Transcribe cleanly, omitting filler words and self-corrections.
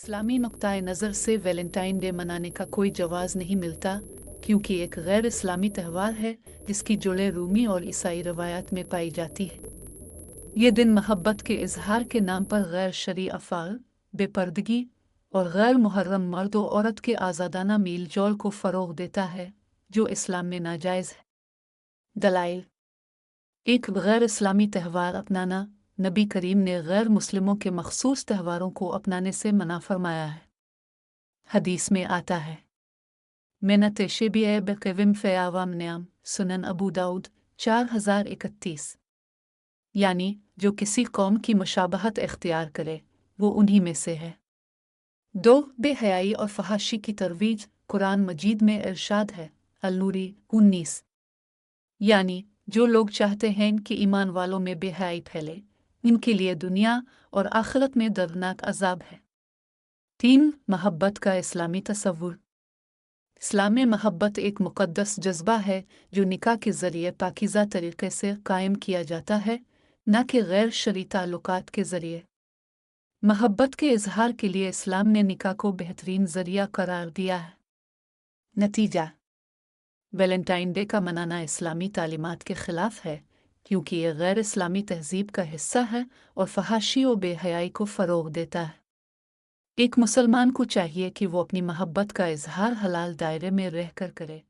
इस्लामी नुक्ताए नज़र से Valentine day मनाने का कोई जवाज़ नहीं मिलता, क्योंकि एक गैर इस्लामी त्यौहार है जिसकी जुड़े रूमी और ईसाई रवायात में पाई जाती है। ये दिन मोहब्बत के इजहार के नाम पर गैर शरई अफ़ाल, बेपर्दगी और गैर मुहर्रम मर्द और औरत के आज़ादाना मेल जोल को फ़रोग़ देता है, जो इस्लाम में नाजायज़ है। दलाइल: एक गैर इस्लामी त्यौहार अपनाना नबी करीम ने गैर मुस्लिमों के मखसूस त्योहारों को अपनाने से मना फरमाया है। हदीस में आता है, मिन्नत शेबिया बक़विम फ़यावाम न्याम, सुनन अबू दाऊद 4031, यानी जो किसी कौम की मुशाबहत इख्तियार करे वो उन्हीं में से है। 2. बेहयाई और फहाशी की तरवीज। कुरान मजीद में इरशाद है, अल-नूरी 19, यानी जो लोग चाहते हैं कि ईमान वालों में बेहयाई फैले, इनके लिए दुनिया और आखिरत में दर्दनाक अजाब है। 3. मोहब्बत का इस्लामी तसव्वुर। इस्लाम में मोहब्बत एक मुक़द्दस जज्बा है जो निकाह के ज़रिए पाकीज़ा तरीक़े से कायम किया जाता है, न कि गैर शरई ताल्लुकात के ज़रिए। मोहब्बत के इजहार के लिए इस्लाम ने निकाह को बेहतरीन ज़रिया करार दिया है। नतीजा: वैलेंटाइन डे का मनाना इस्लामी तालीमात के ख़िलाफ़ है, क्योंकि यह गैर इस्लामी तहज़ीब का हिस्सा है और फहाशी और बेहयाई को फ़रोग़ देता है। एक मुसलमान को चाहिए कि वो अपनी मोहब्बत का इजहार हलाल दायरे में रहकर करे।